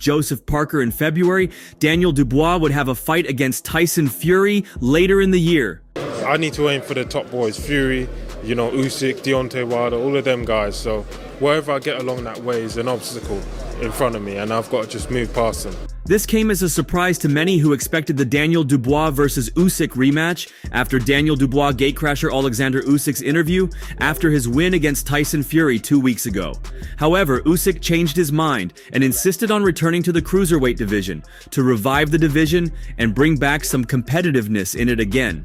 Joseph Parker in February, Daniel Dubois would have a fight against Tyson Fury later in the year. I need to aim for the top boys, Fury, Usyk, Deontay Wilder, all of them guys. So wherever I get along that way is an obstacle in front of me, and I've got to just move past them. This came as a surprise to many who expected the Daniel Dubois versus Usyk rematch after Daniel Dubois gatecrasher Alexander Usyk's interview after his win against Tyson Fury 2 weeks ago. However, Usyk changed his mind and insisted on returning to the cruiserweight division to revive the division and bring back some competitiveness in it again.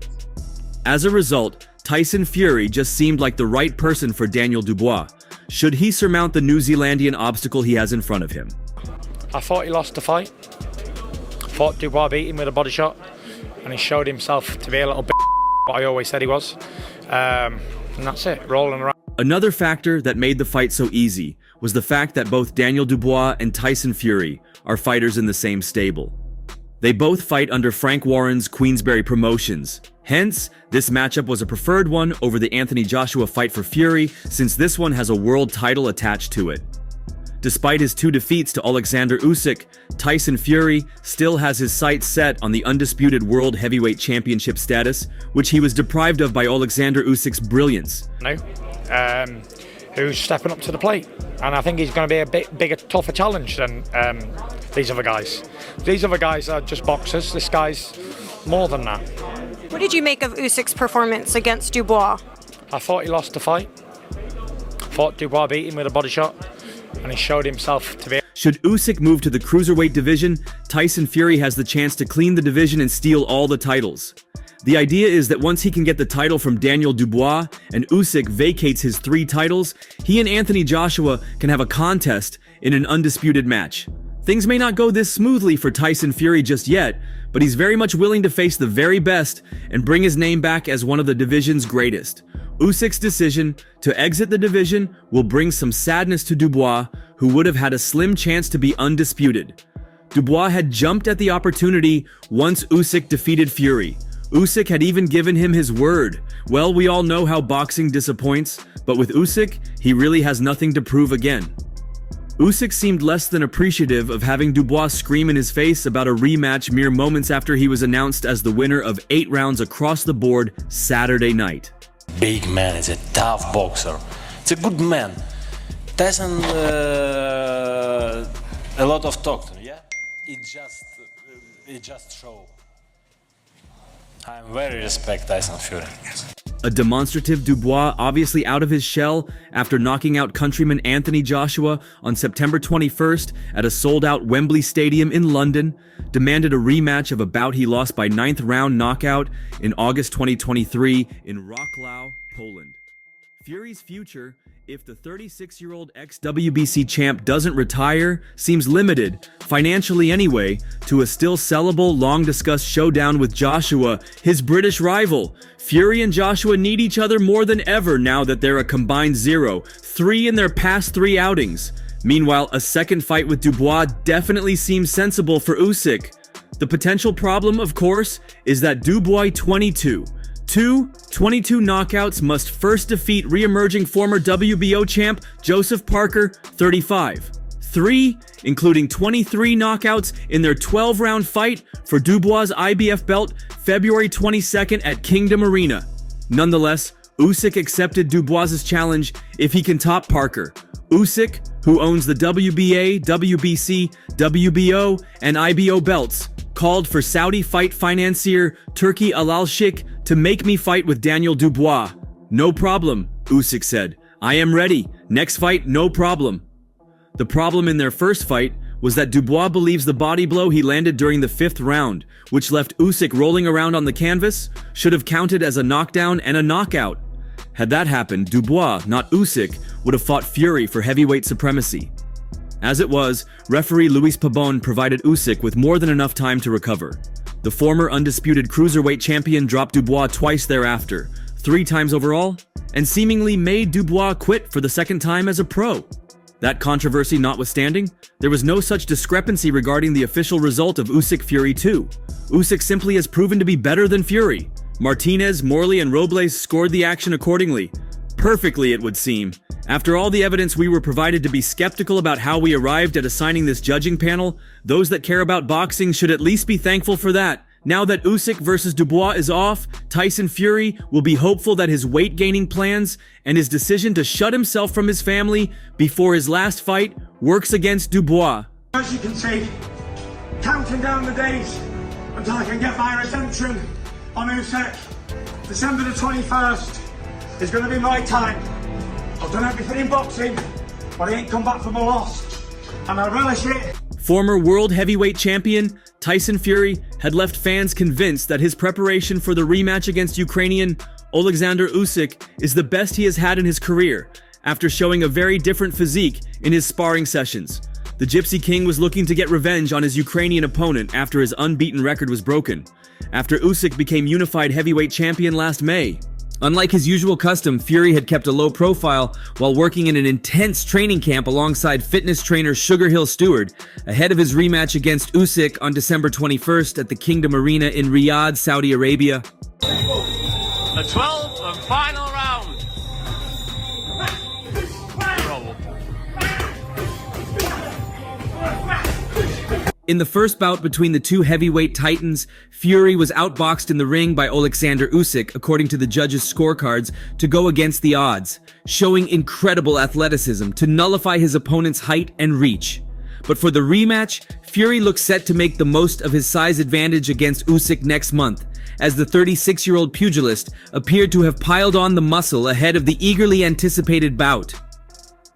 As a result, Tyson Fury just seemed like the right person for Daniel Dubois, should he surmount the New Zealandian obstacle he has in front of him. I thought he lost the fight. I thought Dubois beat him with a body shot, and he showed himself to be a little bit what I always said he was. And that's it, rolling around. Another factor that made the fight so easy was the fact that both Daniel Dubois and Tyson Fury are fighters in the same stable. They both fight under Frank Warren's Queensberry Promotions. Hence, this matchup was a preferred one over the Anthony Joshua fight for Fury, since this one has a world title attached to it. Despite his 2 defeats to Alexander Usyk, Tyson Fury still has his sights set on the undisputed World Heavyweight Championship status, which he was deprived of by Alexander Usyk's brilliance. Who's stepping up to the plate, and I think he's going to be a bit bigger, tougher challenge than these other guys. These other guys are just boxers. This guy's more than that. What did you make of Usyk's performance against Dubois? I thought he lost the fight. I thought Dubois beat him with a body shot, and he showed himself to be. Should Usyk move to the cruiserweight division, Tyson Fury has the chance to clean the division and steal all the titles. The idea is that once he can get the title from Daniel Dubois and Usyk vacates his 3 titles, he and Anthony Joshua can have a contest in an undisputed match. Things may not go this smoothly for Tyson Fury just yet, but he's very much willing to face the very best and bring his name back as one of the division's greatest. Usyk's decision to exit the division will bring some sadness to Dubois, who would have had a slim chance to be undisputed. Dubois had jumped at the opportunity once Usyk defeated Fury. Usyk had even given him his word. Well, we all know how boxing disappoints, but with Usyk, he really has nothing to prove again. Usyk seemed less than appreciative of having Dubois scream in his face about a rematch mere moments after he was announced as the winner of 8 rounds across the board Saturday night. Big man, is a tough boxer. It's a good man. Tyson, a lot of talk, yeah? It just show. I very respect Tyson Fury. A demonstrative Dubois, obviously out of his shell after knocking out countryman Anthony Joshua on September 21st at a sold-out Wembley Stadium in London, demanded a rematch of a bout he lost by 9th round knockout in August 2023 in Wrocław, Poland. Fury's future, if the 36-year-old ex-WBC champ doesn't retire, seems limited, financially anyway, to a still sellable, long-discussed showdown with Joshua, his British rival. Fury and Joshua need each other more than ever now that they're a combined 0-3 in their past 3 outings. Meanwhile, a second fight with Dubois definitely seems sensible for Usyk. The potential problem, of course, is that Dubois 22 knockouts must first defeat re-emerging former WBO champ Joseph Parker, 35. 3, including 23 knockouts in their 12-round fight for Dubois' IBF belt February 22nd at Kingdom Arena. Nonetheless, Usyk accepted Dubois' challenge if he can top Parker. Usyk, who owns the WBA, WBC, WBO, and IBO belts, called for Saudi fight financier Turki Al-Sheikh to make me fight with Daniel Dubois. No problem, Usyk said. I am ready. Next fight, no problem. The problem in their first fight was that Dubois believes the body blow he landed during the 5th round, which left Usyk rolling around on the canvas, should have counted as a knockdown and a knockout. Had that happened, Dubois, not Usyk, would have fought Fury for heavyweight supremacy. As it was, referee Luis Pabon provided Usyk with more than enough time to recover. The former undisputed cruiserweight champion dropped Dubois twice thereafter, 3 times overall, and seemingly made Dubois quit for the 2nd time as a pro. That controversy notwithstanding, there was no such discrepancy regarding the official result of Usyk Fury 2. Usyk simply has proven to be better than Fury. Martinez, Morley, and Robles scored the action accordingly. Perfectly, it would seem. After all the evidence we were provided to be skeptical about how we arrived at assigning this judging panel, those that care about boxing should at least be thankful for that. Now that Usyk versus Dubois is off, Tyson Fury will be hopeful that his weight-gaining plans and his decision to shut himself from his family before his last fight works against Dubois. As you can see, counting down the days until I can get my redemption on Usyk. December the 21st is going to be my time. I've done everything in boxing, but I ain't come back from a loss, and I relish it. Former world heavyweight champion Tyson Fury had left fans convinced that his preparation for the rematch against Ukrainian Alexander Usyk is the best he has had in his career, after showing a very different physique in his sparring sessions. The Gypsy King was looking to get revenge on his Ukrainian opponent after his unbeaten record was broken, after Usyk became unified heavyweight champion last May. Unlike his usual custom, Fury had kept a low profile while working in an intense training camp alongside fitness trainer Sugar Hill Stewart, ahead of his rematch against Usyk on December 21st at the Kingdom Arena in Riyadh, Saudi Arabia. The 12th and final round. In the first bout between the two heavyweight titans, Fury was outboxed in the ring by Alexander Usyk, according to the judges' scorecards, to go against the odds, showing incredible athleticism to nullify his opponent's height and reach. But for the rematch, Fury looks set to make the most of his size advantage against Usyk next month, as the 36-year-old pugilist appeared to have piled on the muscle ahead of the eagerly anticipated bout.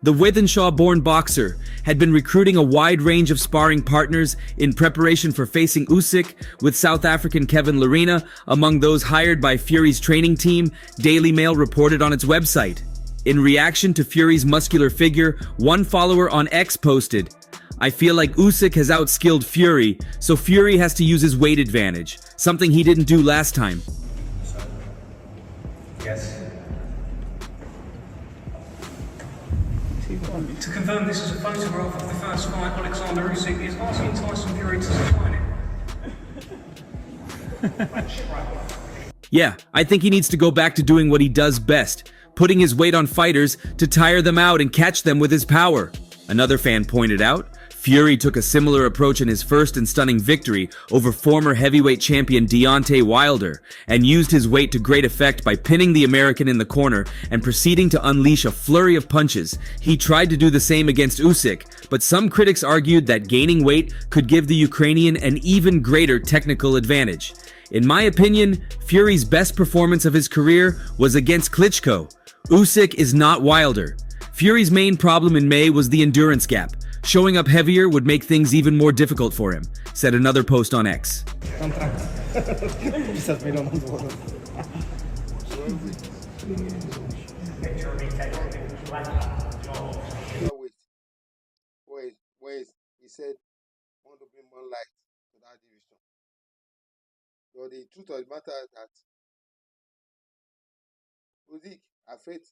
The Wythenshawe-born boxer had been recruiting a wide range of sparring partners in preparation for facing Usyk, with South African Kevin Lerena among those hired by Fury's training team, Daily Mail reported on its website. In reaction to Fury's muscular figure, one follower on X posted, "I feel like Usyk has outskilled Fury, so Fury has to use his weight advantage, something he didn't do last time." Yes. To confirm this is a photograph of the first fight, Alexander Usyk is asking Tyson Fury to sign it. Yeah, I think he needs to go back to doing what he does best, putting his weight on fighters to tire them out and catch them with his power. Another fan pointed out, Fury took a similar approach in his first and stunning victory over former heavyweight champion Deontay Wilder, and used his weight to great effect by pinning the American in the corner and proceeding to unleash a flurry of punches. He tried to do the same against Usyk, but some critics argued that gaining weight could give the Ukrainian an even greater technical advantage. In my opinion, Fury's best performance of his career was against Klitschko. Usyk is not Wilder. Fury's main problem in May was the endurance gap. Showing up heavier would make things even more difficult for him, said another post on X. Wait, he said, want to bring more light to that division. So the truth of the matter is that Usyk afraid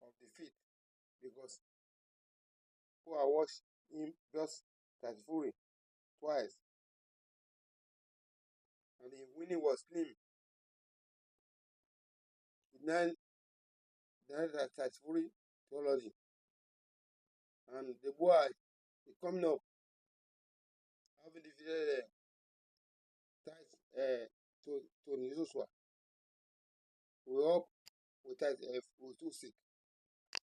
of defeat because who I watched him just Tyson Fury twice, and the winning was slim. Then that Tyson Fury theology, and the boy is coming up having defeated Tony Joshua. We up with Usyk.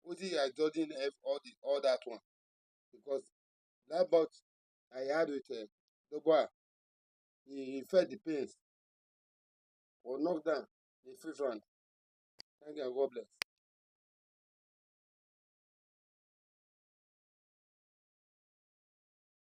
Usyk is judging all that one. Because that bout I had with the boy, he felt the pains or knocked down the fifth round. Thank you and God bless.